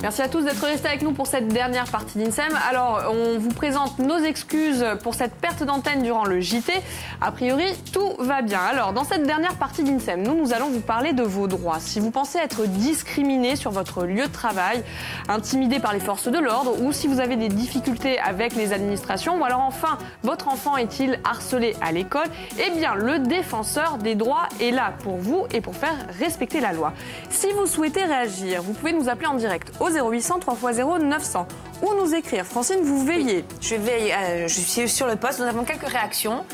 Merci à tous d'être restés avec nous pour cette dernière partie d'INSEM. Alors, on vous présente nos excuses pour cette perte d'antenne durant le JT. A priori, tout va bien. Alors, dans cette dernière partie d'INSEM, nous allons vous parler de vos droits. Si vous pensez être discriminé sur votre lieu de travail, intimidé par les forces de l'ordre, ou si vous avez des difficultés avec les administrations, ou alors enfin, votre enfant est-il harcelé à l'école, eh bien, le défenseur des droits est là pour vous et pour faire respecter la loi. Si vous souhaitez réagir, vous pouvez nous appeler en direct au 0800 3x0 900 ou nous écrire. Francine, vous veillez. Je suis sur le poste, nous avons quelques réactions.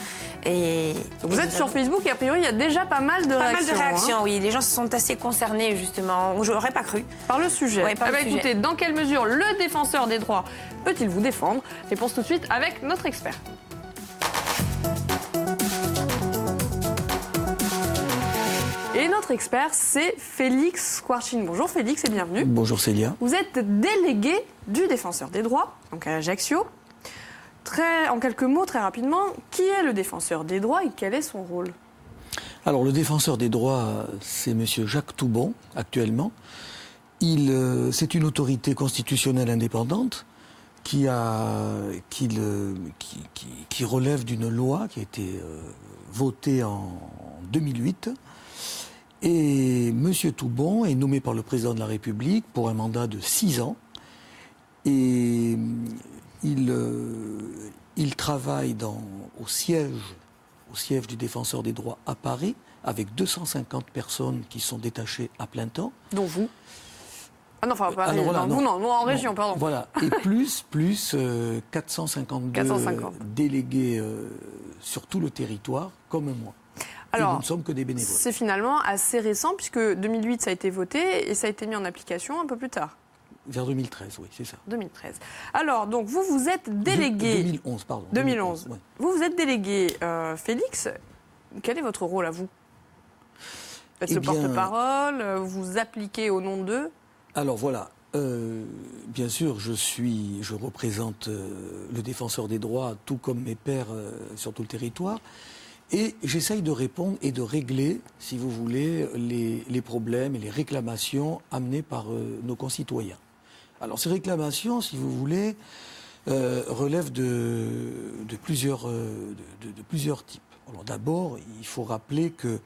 Vous êtes sur Facebook et a priori il y a déjà pas mal de réactions. Pas mal de réactions, oui. Les gens se sont assez concernés justement. Je n'aurais pas cru. Par le sujet. Ouais, par le sujet. Écoutez, dans quelle mesure le défenseur des droits peut-il vous défendre? Réponse tout de suite avec notre expert. Et notre expert, c'est Félix Squarcine. Bonjour Félix et bienvenue. Bonjour Célia. Vous êtes délégué du défenseur des droits, donc à Ajaccio. En quelques mots, très rapidement, qui est le défenseur des droits et quel est son rôle? Alors le défenseur des droits, c'est M. Jacques Toubon, actuellement. C'est une autorité constitutionnelle indépendante qui relève d'une loi qui a été votée en 2008. Et M. Toubon est nommé par le président de la République pour un mandat de 6 ans. Et il travaille au siège du défenseur des droits à Paris, avec 250 personnes qui sont détachées à plein temps. Dont vous? Ah non, enfin, pas non, en région, pardon. Voilà, et plus 452 délégués sur tout le territoire, comme moi. Alors, et nous ne sommes que des bénévoles. C'est finalement assez récent, puisque 2008, ça a été voté et ça a été mis en application un peu plus tard. Vers 2013, oui, c'est ça. 2013. Alors, donc, vous êtes délégué... 2011, pardon. 2011. Ouais. Vous êtes délégué. Félix, quel est votre rôle à vous? Vous êtes le porte-parole, vous appliquez au nom d'eux? Alors, voilà. Bien sûr, je représente le défenseur des droits, tout comme mes pairs sur tout le territoire. Et j'essaye de répondre et de régler, si vous voulez, les problèmes et les réclamations amenées par nos concitoyens. Alors ces réclamations, si vous voulez, relèvent de plusieurs types. Alors d'abord, il faut rappeler que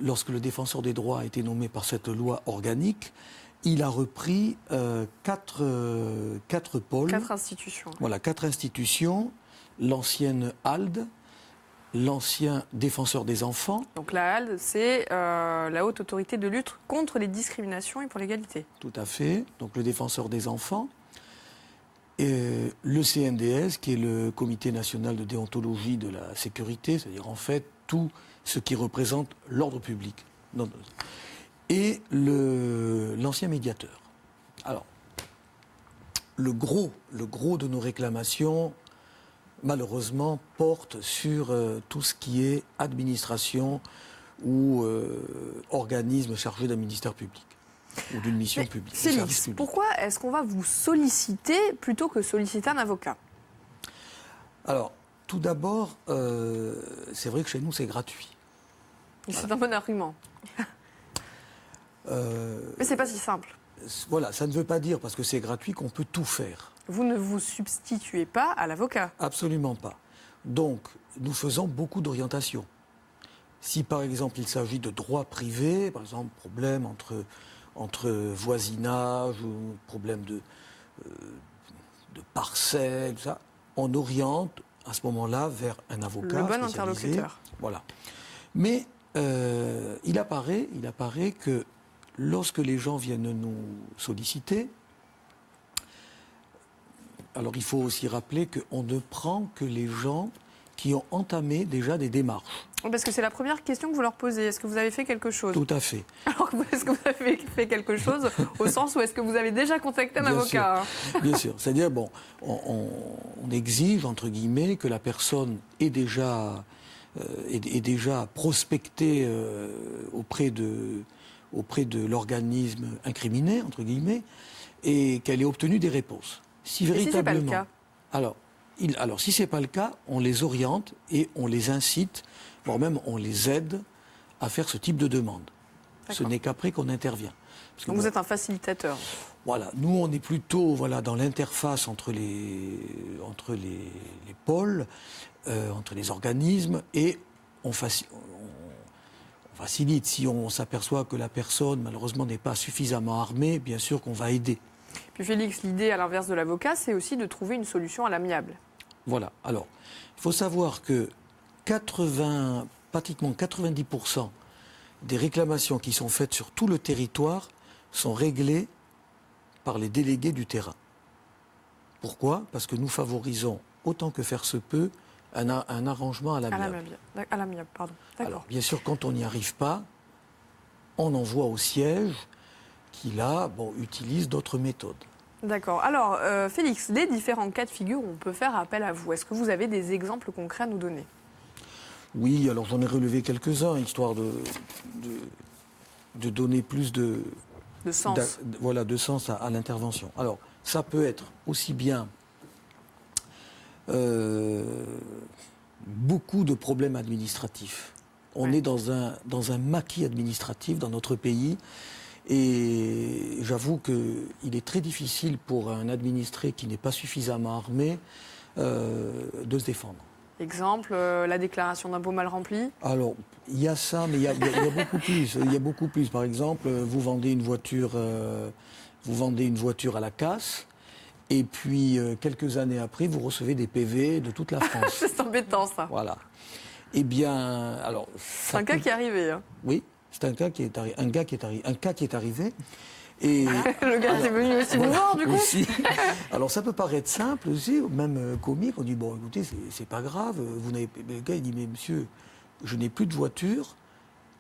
lorsque le défenseur des droits a été nommé par cette loi organique, il a repris quatre pôles. 4 institutions. Voilà, 4 institutions. L'ancienne HALD, l'ancien défenseur des enfants. Donc la HALD, c'est la haute autorité de lutte contre les discriminations et pour l'égalité. Tout à fait. Donc le défenseur des enfants. Et le CNDS, qui est le Comité national de déontologie de la sécurité, c'est-à-dire en fait tout ce qui représente l'ordre public. Et l'ancien médiateur. Alors, le gros de nos réclamations, malheureusement, porte sur tout ce qui est administration ou organisme chargé d'un ministère public ou d'une mission publique. Félix, pourquoi est-ce qu'on va vous solliciter plutôt que solliciter un avocat? Alors, tout d'abord, c'est vrai que chez nous, c'est gratuit. C'est un bon argument. Mais c'est pas si simple. Voilà, ça ne veut pas dire, parce que c'est gratuit, qu'on peut tout faire. Vous ne vous substituez pas à l'avocat? Absolument pas. Donc, nous faisons beaucoup d'orientation. Si, par exemple, il s'agit de droits privés, par exemple, problème entre voisinage ou problème de parcelles, tout ça, on oriente à ce moment-là vers un avocat. Le bon interlocuteur. Voilà. Mais il apparaît que lorsque les gens viennent nous solliciter, alors il faut aussi rappeler qu'on ne prend que les gens qui ont entamé déjà des démarches. Parce que c'est la première question que vous leur posez. Est-ce que vous avez fait quelque chose? Tout à fait. Alors, est-ce que vous avez fait quelque chose au sens où est-ce que vous avez déjà contacté un avocat? Bien sûr. C'est-à-dire, bon, on exige, entre guillemets, que la personne ait déjà prospecté auprès de l'organisme incriminé, entre guillemets, et qu'elle ait obtenu des réponses. Si véritablement, ce n'est pas le cas? Alors, si ce n'est pas le cas, on les oriente et on les incite, voire même on les aide à faire ce type de demande. Ce n'est qu'après qu'on intervient. Donc vous êtes un facilitateur. Voilà, nous on est plutôt dans l'interface entre les pôles, entre les organismes, et on facilite. Si on s'aperçoit que la personne malheureusement n'est pas suffisamment armée, bien sûr qu'on va aider. Puis Félix, l'idée à l'inverse de l'avocat, c'est aussi de trouver une solution à l'amiable. Voilà, alors il faut savoir que pratiquement 90% des réclamations qui sont faites sur tout le territoire sont réglées par les délégués du terrain. Pourquoi ? Parce que nous favorisons, autant que faire se peut, un arrangement à l'amiable. À l'amiable, pardon. D'accord. Alors, bien sûr, quand on n'y arrive pas, on envoie au siège qui, là, utilise d'autres méthodes. D'accord. Alors, Félix, les différents cas de figure où on peut faire appel à vous, est-ce que vous avez des exemples concrets à nous donner ? Oui, alors j'en ai relevé quelques-uns, histoire de donner plus de sens. De sens à l'intervention. Alors, ça peut être aussi bien beaucoup de problèmes administratifs. On est dans un maquis administratif dans notre pays, et j'avoue qu'il est très difficile pour un administré qui n'est pas suffisamment armé de se défendre. Exemple, la déclaration d'impôt mal remplie. Alors, il y a ça, mais il y a beaucoup plus. Il y a beaucoup plus. Par exemple, vous vendez une voiture à la casse, et puis quelques années après, vous recevez des PV de toute la France. C'est embêtant, ça. Voilà. Eh bien, alors... C'est un cas qui est arrivé. Hein. Oui, c'est un cas qui est arrivé. Et le gars est venu aussi vous voir, du coup. Aussi. Alors ça peut paraître simple aussi, même comique. On dit, bon, écoutez, c'est pas grave. Le gars, il dit, mais monsieur, je n'ai plus de voiture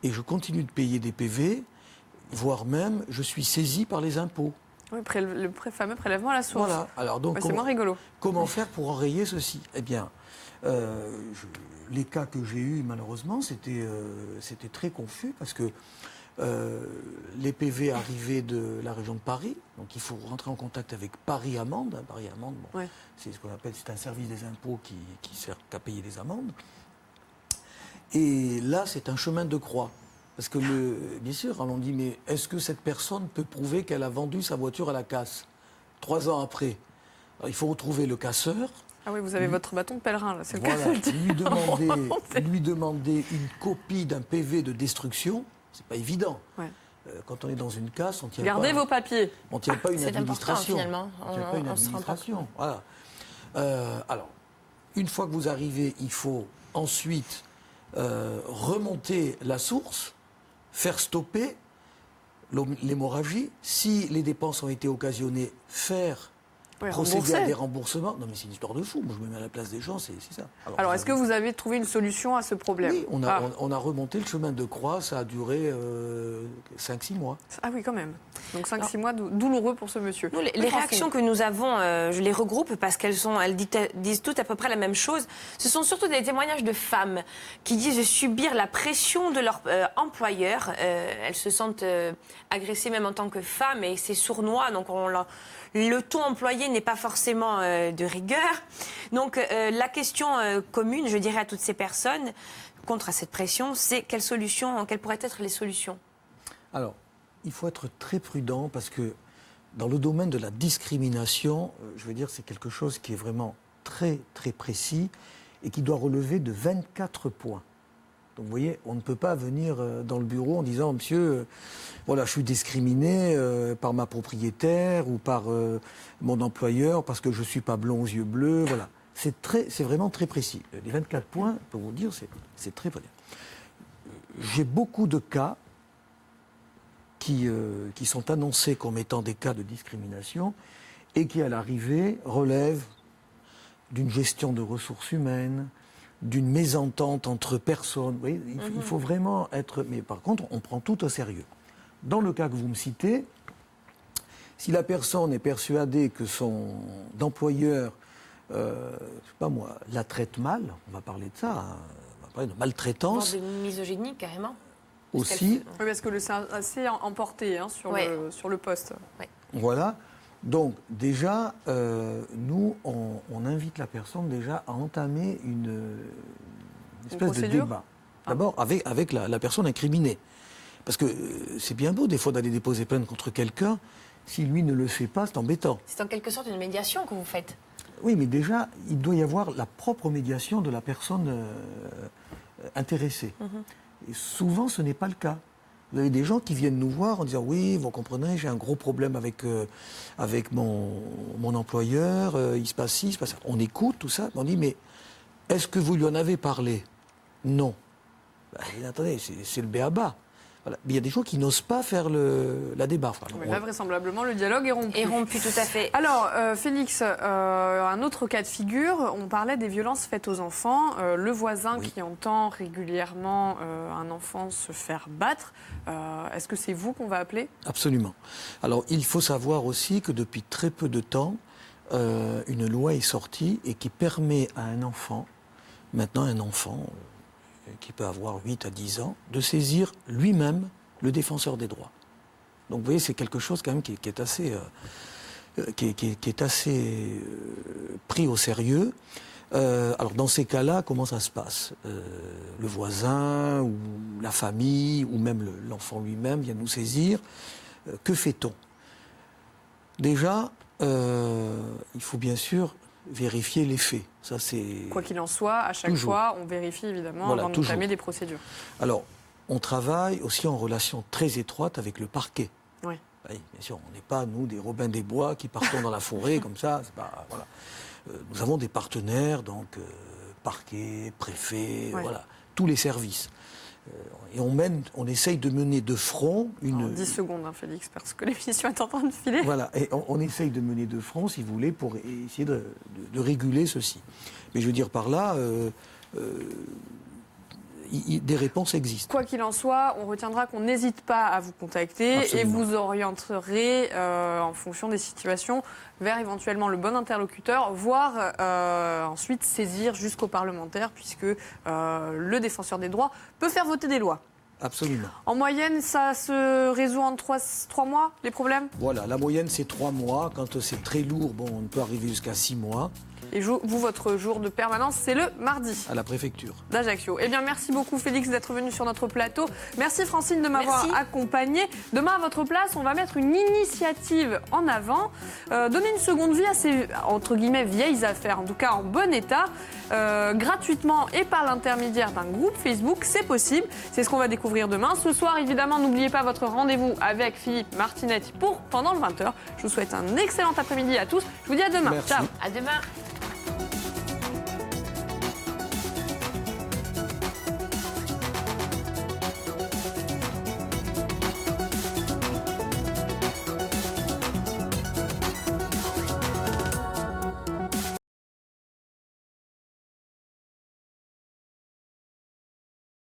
et je continue de payer des PV, voire même, je suis saisi par les impôts. Oui, le fameux prélèvement à la source. Voilà. Alors, donc, c'est moins rigolo. Comment faire pour enrayer ceci ? Eh bien, les cas que j'ai eus, malheureusement, c'était très confus, parce que les PV arrivaient de la région de Paris, donc il faut rentrer en contact avec Paris Amende. Paris Amende, c'est ce qu'on appelle, c'est un service des impôts qui sert qu'à payer des amendes. Et là, c'est un chemin de croix. Parce que, bien sûr, on dit, mais est-ce que cette personne peut prouver qu'elle a vendu sa voiture à la casse 3 ans après ? Alors, il faut retrouver le casseur. Ah oui, vous avez votre bâton de pèlerin, là, c'est le voilà, cas. lui demander une copie d'un PV de destruction, c'est pas évident. Ouais. Quand on est dans une casse, on tient Gardez vos papiers. On tient pas une administration. Finalement. On tient pas une administration. Voilà. Alors, une fois que vous arrivez, il faut ensuite remonter la source, faire stopper l'hémorragie. Si les dépenses ont été occasionnées, procéder à des remboursements. Non, mais c'est une histoire de fou. Moi, je me mets à la place des gens, c'est ça. Alors est-ce que vous avez trouvé une solution à ce problème ? Oui, on a remonté le chemin de croix. Ça a duré 5-6 mois. Ah oui, quand même. Donc 5-6 mois douloureux pour ce monsieur. Nous, les réactions que nous avons, je les regroupe parce qu'elles disent toutes à peu près la même chose. Ce sont surtout des témoignages de femmes qui disent subir la pression de leur employeur. Elles se sentent agressées même en tant que femmes, et c'est sournois. Donc le ton employé n'est pas forcément de rigueur. Donc la question commune, je dirais, à toutes ces personnes contre cette pression, c'est quelles pourraient être les solutions ? Alors, il faut être très prudent, parce que dans le domaine de la discrimination, je veux dire, c'est quelque chose qui est vraiment très, très précis et qui doit relever de 24 points. Donc vous voyez, on ne peut pas venir dans le bureau en disant « Monsieur, voilà, je suis discriminé par ma propriétaire ou par mon employeur parce que je ne suis pas blond aux yeux bleus. » Voilà. C'est vraiment très précis. Les 24 points, pour vous dire, c'est très précis. J'ai beaucoup de cas qui sont annoncés comme étant des cas de discrimination et qui, à l'arrivée, relèvent d'une gestion de ressources humaines, d'une mésentente entre personnes. Vous voyez, il faut vraiment être... Mais par contre, on prend tout au sérieux. Dans le cas que vous me citez, si la personne est persuadée que son employeur, je ne sais pas moi, la traite mal, on va parler de ça, hein, on va parler de maltraitance. De misogynie, carrément. Aussi. Oui, parce que c'est assez emporté sur le poste. Ouais. Voilà. Donc, déjà, nous, on invite la personne déjà à entamer une espèce de débat. D'abord, avec la personne incriminée. Parce que c'est bien beau, des fois, d'aller déposer plainte contre quelqu'un. Si lui ne le fait pas, c'est embêtant. C'est en quelque sorte une médiation que vous faites. Oui, mais déjà, il doit y avoir la propre médiation de la personne intéressée. Et souvent, ce n'est pas le cas. Vous avez des gens qui viennent nous voir en disant « Oui, vous comprenez, j'ai un gros problème avec mon employeur, il se passe ci, il se passe ça. » On écoute tout ça, on dit « Mais est-ce que vous lui en avez parlé ?» Non. Attendez, c'est le b.a.-ba. Voilà. Mais il y a des gens qui n'osent pas faire la débarque. Mais là, vraisemblablement, le dialogue est rompu. Est rompu, tout à fait. Alors, Félix, un autre cas de figure, on parlait des violences faites aux enfants. Le voisin qui entend régulièrement un enfant se faire battre, est-ce que c'est vous qu'on va appeler ? Absolument. Alors, il faut savoir aussi que depuis très peu de temps, une loi est sortie et qui permet à un enfant, maintenant un enfant qui peut avoir 8 à 10 ans, de saisir lui-même le défenseur des droits. Donc vous voyez, c'est quelque chose quand même qui est assez, pris au sérieux. Alors dans ces cas-là, comment ça se passe ? Le voisin ou la famille ou même l'enfant lui-même vient nous saisir. Que fait-on ? Déjà, il faut bien sûr vérifier les faits. Ça, c'est... Quoi qu'il en soit, à chaque fois, on vérifie évidemment avant d'entamer des procédures. Alors, on travaille aussi en relation très étroite avec le parquet. Oui. Oui, bien sûr, on n'est pas, nous, des Robins des Bois qui partons dans la forêt comme ça. C'est pas, voilà. Nous avons des partenaires, donc parquet, préfet, voilà, tous les services. Et on essaye de mener de front une... 10 secondes, Félix, parce que l'émission est en train de filer. Voilà, et on essaye de mener de front, si vous voulez, pour essayer de réguler ceci. Mais je veux dire par là, des réponses existent. Quoi qu'il en soit, on retiendra qu'on n'hésite pas à vous contacter. Absolument. Et vous orienterez, en fonction des situations, vers éventuellement le bon interlocuteur, voire ensuite saisir jusqu'aux parlementaires, puisque le défenseur des droits peut faire voter des lois. Absolument. En moyenne, ça se résout en 3 mois, les problèmes ? Voilà, la moyenne c'est 3 mois. Quand c'est très lourd, on peut arriver jusqu'à 6 mois. Et vous, votre jour de permanence, c'est le mardi. À la préfecture d'Ajaccio. Eh bien, merci beaucoup, Félix, d'être venu sur notre plateau. Merci, Francine, de m'avoir accompagné. Demain, à votre place, on va mettre une initiative en avant. Donner une seconde vie à ces, entre guillemets, vieilles affaires, en tout cas en bon état, gratuitement et par l'intermédiaire d'un groupe Facebook. C'est possible. C'est ce qu'on va découvrir demain. Ce soir, évidemment, n'oubliez pas votre rendez-vous avec Philippe Martinetti pendant le 20h. Je vous souhaite un excellent après-midi à tous. Je vous dis à demain. Merci. Ciao. À demain.